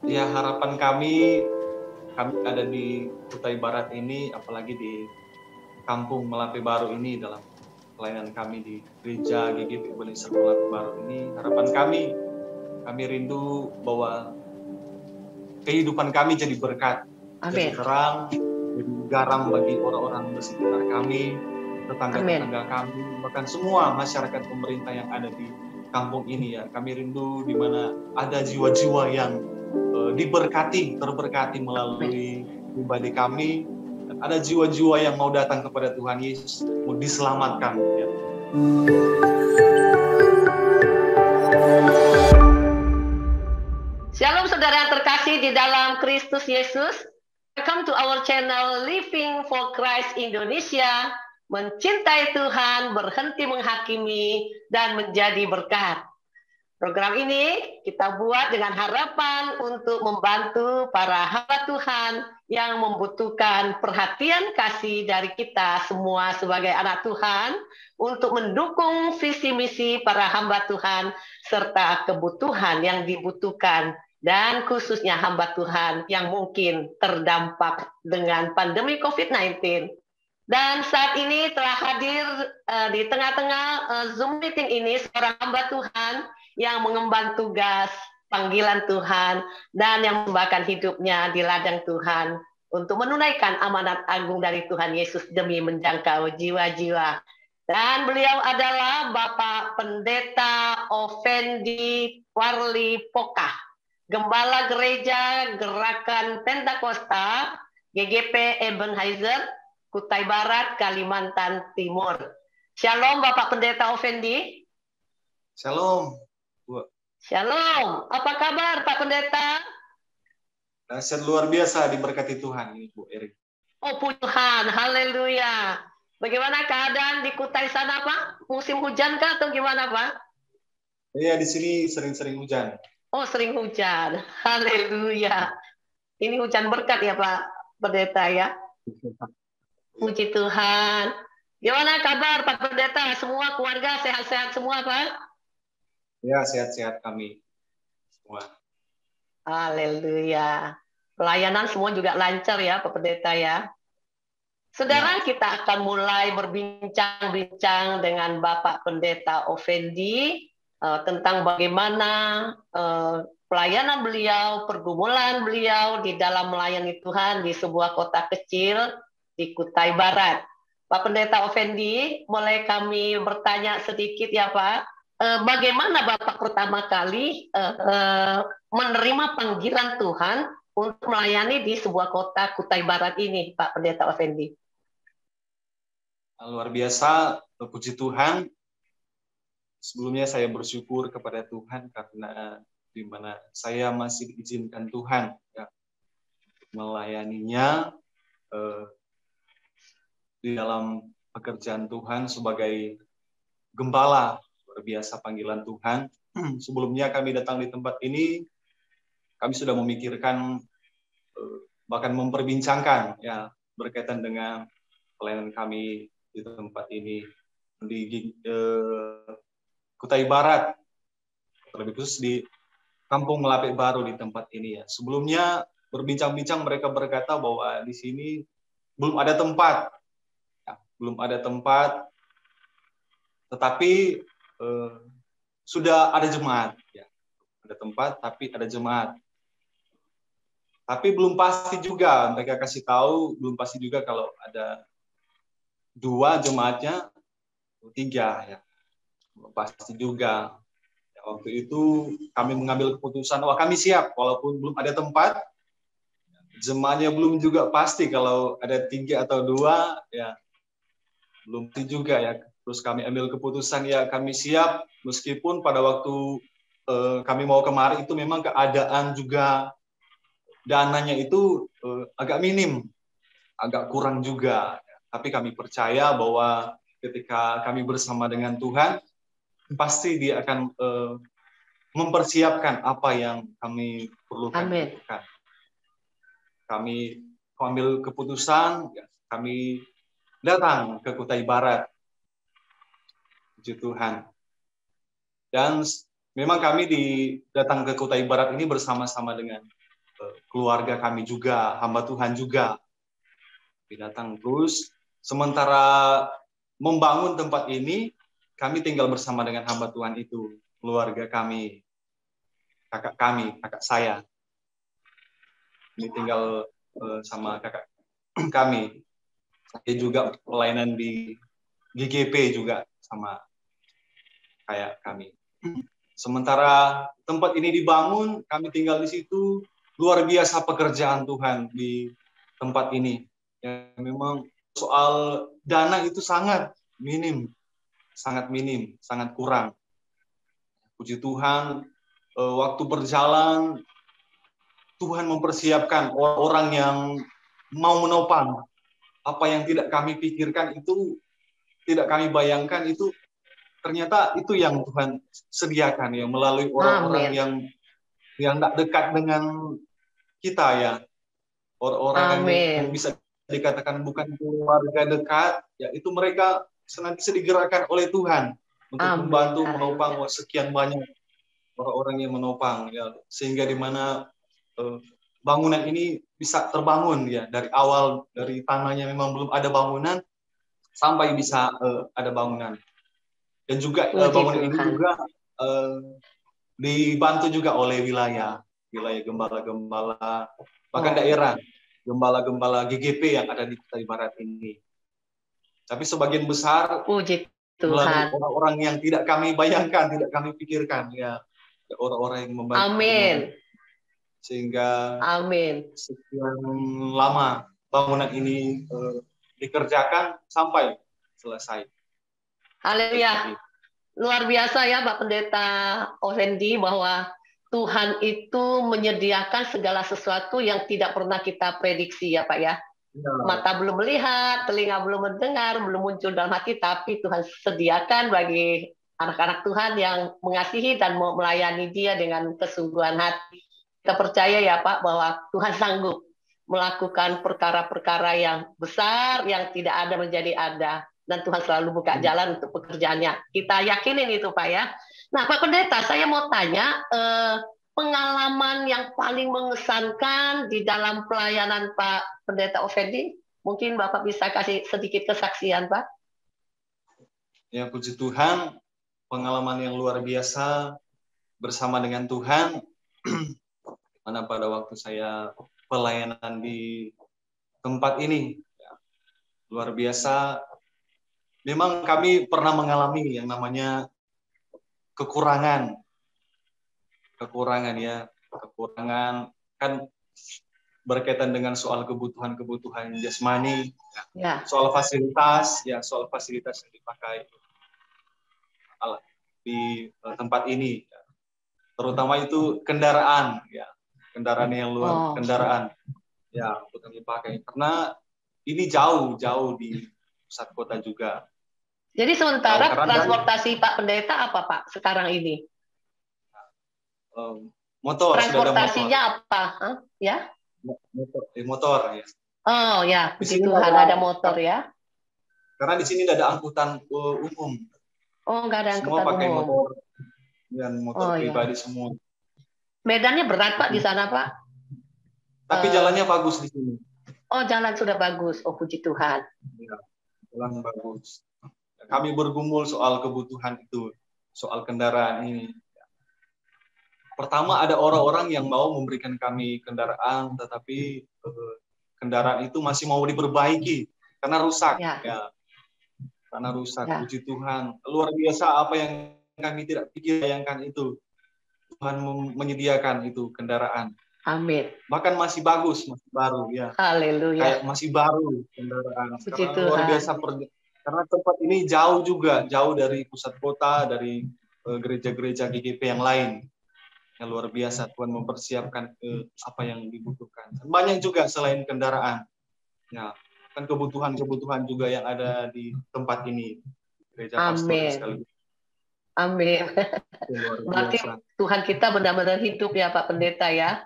Ya, harapan kami ada di Kutai Barat ini, apalagi di Kampung Melape Baru ini, dalam pelayanan kami di Gereja GGP Ebenezer Melape Baru ini, harapan kami rindu bahwa kehidupan kami jadi berkat, jadi terang, jadi garam bagi orang-orang di sekitar kami, tetangga-tetangga kami, bahkan semua masyarakat pemerintah yang ada di kampung ini ya. Kami rindu di mana ada jiwa-jiwa yang terberkati melalui pribadi kami, dan ada jiwa-jiwa yang mau datang kepada Tuhan Yesus, mau diselamatkan ya. Shalom saudara yang terkasih di dalam Kristus Yesus. Welcome to our channel Living for Christ Indonesia. Mencintai Tuhan, berhenti menghakimi, dan menjadi berkat. Program ini kita buat dengan harapan untuk membantu para hamba Tuhan yang membutuhkan perhatian kasih dari kita semua sebagai anak Tuhan untuk mendukung visi misi para hamba Tuhan serta kebutuhan yang dibutuhkan, dan khususnya hamba Tuhan yang mungkin terdampak dengan pandemi COVID-19. Dan saat ini telah hadir di tengah-tengah Zoom meeting ini seorang hamba Tuhan yang mengemban tugas panggilan Tuhan dan yang membahkan hidupnya di ladang Tuhan untuk menunaikan amanat agung dari Tuhan Yesus demi menjangkau jiwa-jiwa. Dan beliau adalah Bapak Pendeta Offendi Warli Pokah, Gembala Gereja Gerakan Pentakosta GGP Ebenezer Kutai Barat, Kalimantan Timur. Shalom Bapak Pendeta Offendi. Shalom, Bu. Shalom. Apa kabar Pak Pendeta? Dahsyat luar biasa, diberkati Tuhan ini, Bu Erik. Oh puji Tuhan, haleluya. Bagaimana keadaan di Kutai sana Pak? Musim hujan kah atau gimana Pak? Iya, di sini sering-sering hujan. Oh sering hujan, haleluya. Ini hujan berkat ya Pak Pendeta ya. Puji Tuhan. Gimana kabar Pak Pendeta? Semua keluarga sehat-sehat semua Pak? Ya, sehat-sehat kami semua. Haleluya. Pelayanan semua juga lancar ya Pak Pendeta ya. Saudara, kita akan mulai berbincang-bincang dengan Bapak Pendeta Offendi tentang bagaimana pelayanan beliau, pergumulan beliau di dalam melayani Tuhan di sebuah kota kecil di Kutai Barat. Pak Pendeta Offendi, boleh kami bertanya sedikit ya Pak? Bagaimana Bapak pertama kali menerima panggilan Tuhan untuk melayani di sebuah kota Kutai Barat ini, Pak Pendeta Offendi? Luar biasa, puji Tuhan. Sebelumnya saya bersyukur kepada Tuhan karena di mana saya masih diizinkan Tuhan ya, melayaninya di dalam pekerjaan Tuhan sebagai gembala. Luar biasa panggilan Tuhan. Sebelumnya kami datang di tempat ini, kami sudah memikirkan bahkan memperbincangkan ya berkaitan dengan pelayanan kami di tempat ini di Kutai Barat, terlebih khusus di Kampung Melape Baru di tempat ini ya. Sebelumnya berbincang-bincang mereka berkata bahwa di sini belum ada tempat, ya, belum ada tempat, tetapi sudah ada jemaat, ya. Ada tempat tapi ada jemaat. Tapi belum pasti juga, mereka kasih tahu belum pasti juga kalau ada 2 jemaatnya, 3 ya. Belum pasti juga. Ya, waktu itu kami mengambil keputusan, wah kami siap walaupun belum ada tempat, jemaatnya belum juga pasti, kalau ada 3 atau 2 ya belum pasti juga ya. Terus kami ambil keputusan ya kami siap, meskipun pada waktu kami mau kemari itu memang keadaan juga dananya itu agak minim, agak kurang juga. Tapi kami percaya bahwa ketika kami bersama dengan Tuhan, pasti Dia akan mempersiapkan apa yang kami perlukan. Amin. Kami ambil keputusan, kami datang ke Kutai Barat. Puji Tuhan. Dan memang kami datang ke Kutai Barat ini bersama-sama dengan keluarga kami juga, hamba Tuhan juga datang terus. Sementara membangun tempat ini, kami tinggal bersama dengan hamba Tuhan itu, keluarga kami, kakak saya. Ini tinggal sama kakak kami. Saya juga pelayanan di GGP juga sama kayak kami. Sementara tempat ini dibangun, kami tinggal di situ. Luar biasa pekerjaan Tuhan di tempat ini. Ya, memang soal dana itu sangat minim, sangat kurang. Puji Tuhan, waktu berjalan, Tuhan mempersiapkan orang yang mau menopang. Apa yang tidak kami pikirkan itu, tidak kami bayangkan itu, ternyata itu yang Tuhan sediakan ya, melalui orang-orang yang tidak dekat dengan kita ya. Orang-orang yang bisa dikatakan bukan keluarga dekat, ya itu mereka senantiasa digerakkan oleh Tuhan untuk membantu menopang sekian banyak orang-orang yang menopang ya, sehingga di mana bangunan ini bisa terbangun ya, dari awal, dari tanahnya memang belum ada bangunan sampai bisa ada bangunan. Dan juga bangunan ini juga dibantu juga oleh wilayah gembala-gembala, bahkan daerah gembala-gembala GGP yang ada di Kutai Barat ini. Tapi sebagian besar melalui orang-orang yang tidak kami bayangkan, tidak kami pikirkan ya, orang-orang yang membantu. Amin. Sehingga sekian lama bangunan ini dikerjakan sampai selesai. Haleluya. Luar biasa ya Pak Pendeta Effendi, bahwa Tuhan itu menyediakan segala sesuatu yang tidak pernah kita prediksi ya Pak ya. Mata belum melihat, telinga belum mendengar, belum muncul dalam hati, tapi Tuhan sediakan bagi anak-anak Tuhan yang mengasihi dan mau melayani Dia dengan kesungguhan hati. Kita percaya ya Pak bahwa Tuhan sanggup melakukan perkara-perkara yang besar yang tidak ada menjadi ada. Dan Tuhan selalu buka jalan untuk pekerjaannya. Kita yakinin itu Pak ya. Nah Pak Pendeta, saya mau tanya, pengalaman yang paling mengesankan di dalam pelayanan Pak Pendeta Effendi, mungkin Bapak bisa kasih sedikit kesaksian Pak? Ya puji Tuhan, pengalaman yang luar biasa bersama dengan Tuhan, mana pada waktu saya pelayanan di tempat ini, ya, luar biasa. Memang kami pernah mengalami yang namanya kekurangan ya, kekurangan kan berkaitan dengan soal kebutuhan jasmani, ya. Soal fasilitas yang dipakai di tempat ini, ya. Terutama itu kendaraan yang kendaraan ya untuk kami pakai, karena ini jauh di pusat kota juga. Jadi sementara transportasi Pak Pendeta apa Pak sekarang ini? Motor. Transportasinya apa? Ya? Motor ya. Oh ya, puji Tuhan ada motor ya. Karena di sini tidak ada angkutan umum. Oh, nggak ada angkutan umum. Semua pakai motor dan motor pribadi ya. Semua. Medannya berat Pak di sana Pak? Tapi jalannya bagus di sini. Oh, jalan sudah bagus. Oh, puji Tuhan. Ya, jalan bagus. Kami bergumul soal kebutuhan itu, soal kendaraan ini. Pertama ada orang-orang yang mau memberikan kami kendaraan, tetapi kendaraan itu masih mau diperbaiki karena rusak. Ya. Karena rusak. Ya. Puji Tuhan. Luar biasa apa yang kami tidak bayangkan itu. Tuhan menyediakan itu kendaraan. Amin. Bahkan masih bagus, masih baru ya. Haleluya. Kayak masih baru kendaraan. Luar biasa karena tempat ini jauh dari pusat kota, dari gereja-gereja GGP yang lain. Yang luar biasa Tuhan mempersiapkan apa yang dibutuhkan. Banyak juga selain kendaraan. Ya, kan kebutuhan juga yang ada di tempat ini. Gereja pastoral sekali. Amin. Berarti Tuhan kita benar-benar hidup ya Pak Pendeta ya.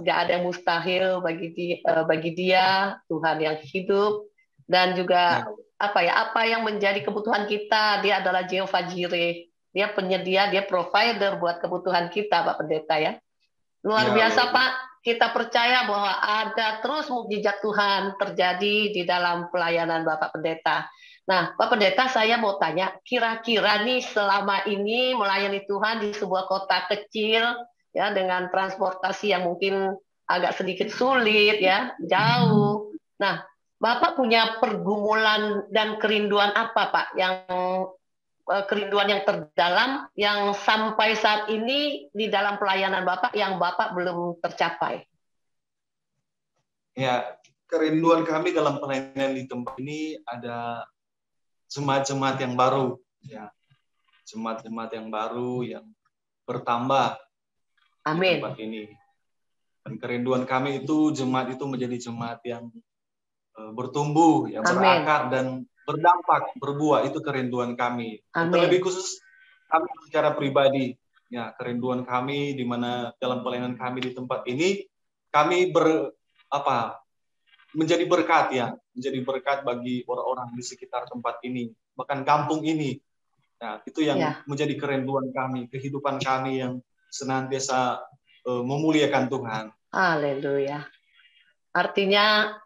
Nggak ada yang mustahil bagi dia, Tuhan yang hidup. Dan juga apa yang menjadi kebutuhan kita, Dia adalah Jehovah Jireh. Dia penyedia, Dia provider buat kebutuhan kita Pak Pendeta ya. Luar biasa Pak. kita percaya bahwa ada terus mukjizat Tuhan terjadi di dalam pelayanan Bapak Pendeta. Nah, Pak Pendeta, saya mau tanya, kira-kira nih selama ini melayani Tuhan di sebuah kota kecil, ya, dengan transportasi yang mungkin agak sedikit sulit, ya, jauh. Nah, Bapak punya pergumulan dan kerinduan apa, Pak, yang kerinduan yang terdalam yang sampai saat ini di dalam pelayanan Bapak yang Bapak belum tercapai? Ya, kerinduan kami dalam pelayanan di tempat ini ada jemaat-jemaat yang baru, ya, jemaat-jemaat yang baru yang bertambah di Amin. tempat ini. Dan kerinduan kami itu jemaat itu menjadi jemaat yang bertumbuh, yang Amin. berakar dan berdampak, berbuah. Itu kerinduan kami. Amin. Terlebih khusus kami secara pribadi, ya, kerinduan kami di mana dalam pelayanan kami di tempat ini kami menjadi berkat, ya, menjadi berkat bagi orang-orang di sekitar tempat ini, bahkan kampung ini. Nah, itu yang menjadi kerinduan kami, kehidupan kami yang senantiasa memuliakan Tuhan. Haleluya. Artinya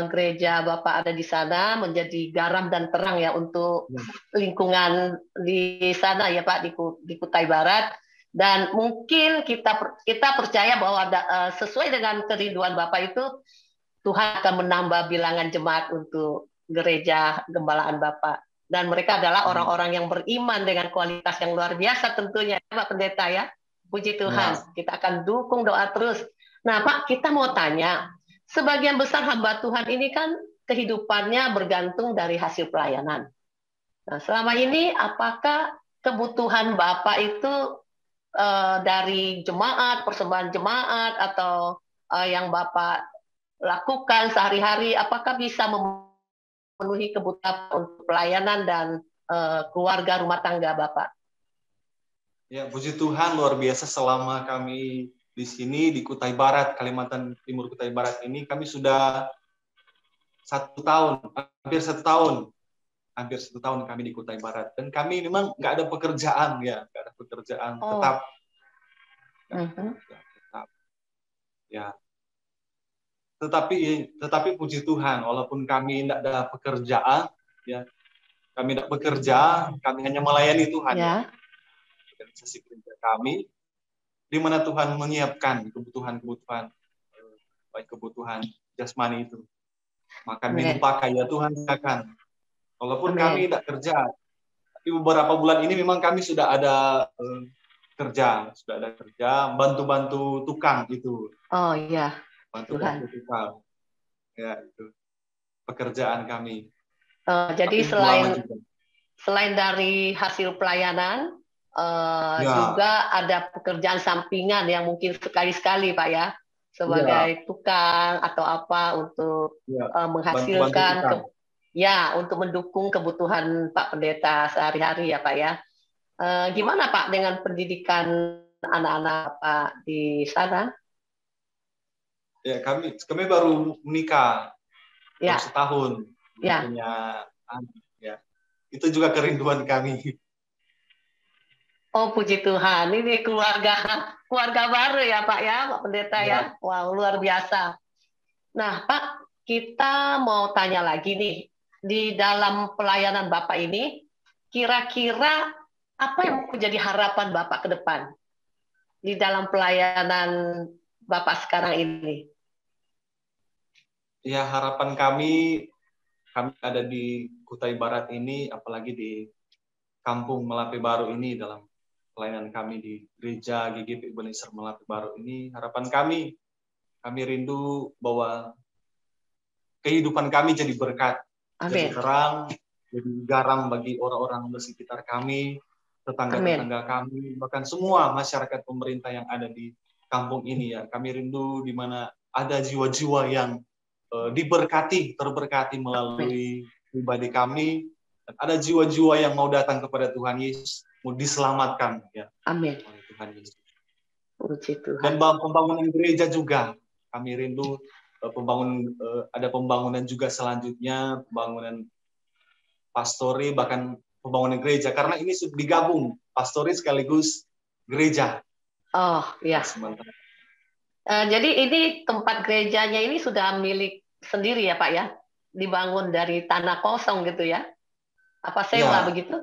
gereja Bapak ada di sana menjadi garam dan terang, ya, untuk lingkungan di sana, ya Pak, di Kutai Barat. Dan mungkin kita percaya bahwa sesuai dengan kerinduan Bapak itu, Tuhan akan menambah bilangan jemaat untuk gereja gembalaan Bapak. Dan mereka adalah orang-orang yang beriman dengan kualitas yang luar biasa tentunya, Pak Pendeta, ya. Puji Tuhan, kita akan dukung doa terus. Nah, Pak, kita mau tanya, sebagian besar hamba Tuhan ini kan kehidupannya bergantung dari hasil pelayanan. Nah, selama ini apakah kebutuhan Bapak itu dari jemaat, persembahan jemaat, atau yang Bapak lakukan sehari-hari, apakah bisa memenuhi kebutuhan untuk pelayanan dan keluarga rumah tangga Bapak? Ya, puji Tuhan, luar biasa selama kami di sini di Kutai Barat, Kalimantan Timur Kutai Barat ini, kami sudah hampir satu tahun kami di Kutai Barat. Dan kami memang nggak ada pekerjaan, ya, nggak ada pekerjaan tetap. Tetap. Ya. Tetapi puji Tuhan, walaupun kami tidak ada pekerjaan, ya, kami tidak bekerja, kami hanya melayani Tuhan. Ya. Organisasi gereja kami, di mana Tuhan menyiapkan kebutuhan-kebutuhan, baik kebutuhan jasmani itu, makan, minum, pakai, ya Tuhan silakan. Walaupun kami tidak kerja, tapi beberapa bulan ini memang kami sudah ada kerja, bantu-bantu tukang itu. Oh iya. Bantu-bantu tukang. Ya, itu pekerjaan kami. Jadi selain dari hasil pelayanan, juga ada pekerjaan sampingan yang mungkin sekali-sekali, Pak, ya, sebagai tukang atau apa untuk menghasilkan, untuk mendukung kebutuhan Pak Pendeta sehari-hari, ya Pak, ya. Gimana Pak dengan pendidikan anak-anak Pak di sana? Ya, kami baru menikah, baru setahun, punya anak, ya. Itu juga kerinduan kami. Oh, puji Tuhan, ini keluarga baru, ya Pak, ya, Pak Pendeta, ya. Wow, luar biasa. Nah, Pak, kita mau tanya lagi nih, di dalam pelayanan Bapak ini, kira-kira apa yang menjadi harapan Bapak ke depan di dalam pelayanan Bapak sekarang ini? Ya, harapan kami ada di Kutai Barat ini, apalagi di Kampung Melape Baru ini, dalam pelayanan kami di Gereja GGP Ebenezer Melape Baru ini, harapan kami rindu bahwa kehidupan kami jadi berkat, jadi terang, jadi garam bagi orang-orang di sekitar kami, tetangga-tetangga kami, bahkan semua masyarakat pemerintah yang ada di kampung ini, ya. Kami rindu di mana ada jiwa-jiwa yang terberkati melalui pribadi kami, dan ada jiwa-jiwa yang mau datang kepada Tuhan Yesus, mau diselamatkan, ya. Amin. Oleh Tuhan Yesus. Puji Tuhan. Dan pembangunan gereja juga kami rindu, ada pembangunan juga selanjutnya, pembangunan pastori, bahkan pembangunan gereja, karena ini digabung pastori sekaligus gereja. Oh iya. Jadi ini tempat gerejanya ini sudah milik sendiri ya Pak ya? Dibangun dari tanah kosong gitu ya? Apa sewa Ya, begitu?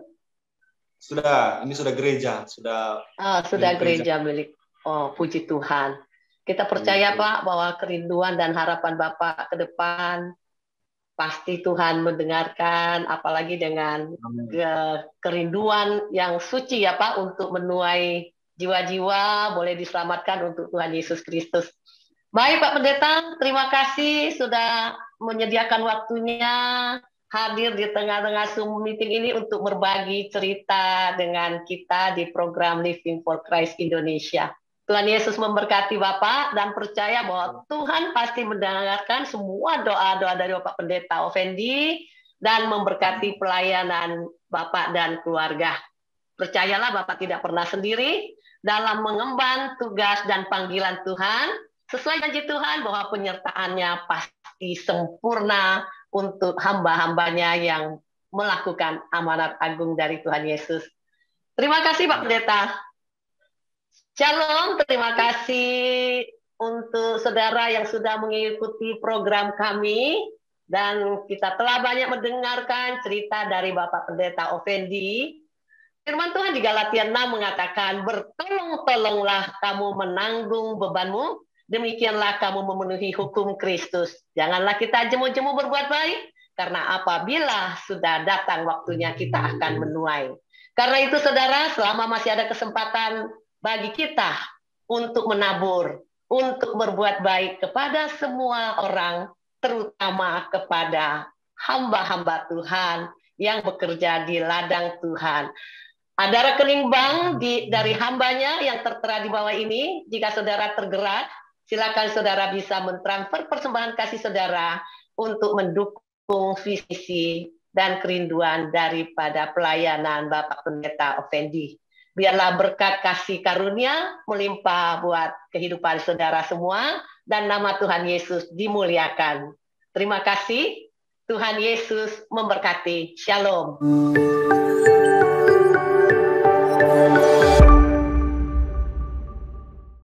ini sudah gereja, sudah Sudah milik gereja. gereja milik. Oh, puji Tuhan. Kita Milik percaya gereja. Pak bahwa kerinduan dan harapan Bapak ke depan pasti Tuhan mendengarkan, apalagi dengan Amin. kerinduan yang suci ya Pak untuk menuai jiwa-jiwa boleh diselamatkan untuk Tuhan Yesus Kristus. Baik Pak Pendeta, terima kasih sudah menyediakan waktunya hadir di tengah-tengah Zoom meeting ini untuk berbagi cerita dengan kita di program Living for Christ Indonesia. Tuhan Yesus memberkati Bapak dan percaya bahwa Tuhan pasti mendengarkan semua doa-doa dari Bapak Pendeta Effendi dan memberkati pelayanan Bapak dan keluarga. Percayalah Bapak tidak pernah sendiri dalam mengemban tugas dan panggilan Tuhan, sesuai janji Tuhan bahwa penyertaannya pasti sempurna untuk hamba-hambanya yang melakukan amanat agung dari Tuhan Yesus. Terima kasih Pak Pendeta. Shalom, terima kasih untuk saudara yang sudah mengikuti program kami dan kita telah banyak mendengarkan cerita dari Bapak Pendeta Effendi. Firman Tuhan di Galatia 6 mengatakan, bertolong-tolonglah kamu menanggung bebanmu, demikianlah kamu memenuhi hukum Kristus. Janganlah kita jemu-jemu berbuat baik, karena apabila sudah datang waktunya kita akan menuai. Karena itu saudara, selama masih ada kesempatan bagi kita untuk menabur, untuk berbuat baik kepada semua orang, terutama kepada hamba-hamba Tuhan yang bekerja di ladang Tuhan. Ada rekening bank dari hambanya yang tertera di bawah ini. Jika saudara tergerak, silakan saudara bisa mentransfer persembahan kasih saudara untuk mendukung visi dan kerinduan daripada pelayanan Bapak Pendeta Effendi. Biarlah berkat kasih karunia melimpah buat kehidupan saudara semua dan nama Tuhan Yesus dimuliakan. Terima kasih. Tuhan Yesus memberkati. Shalom.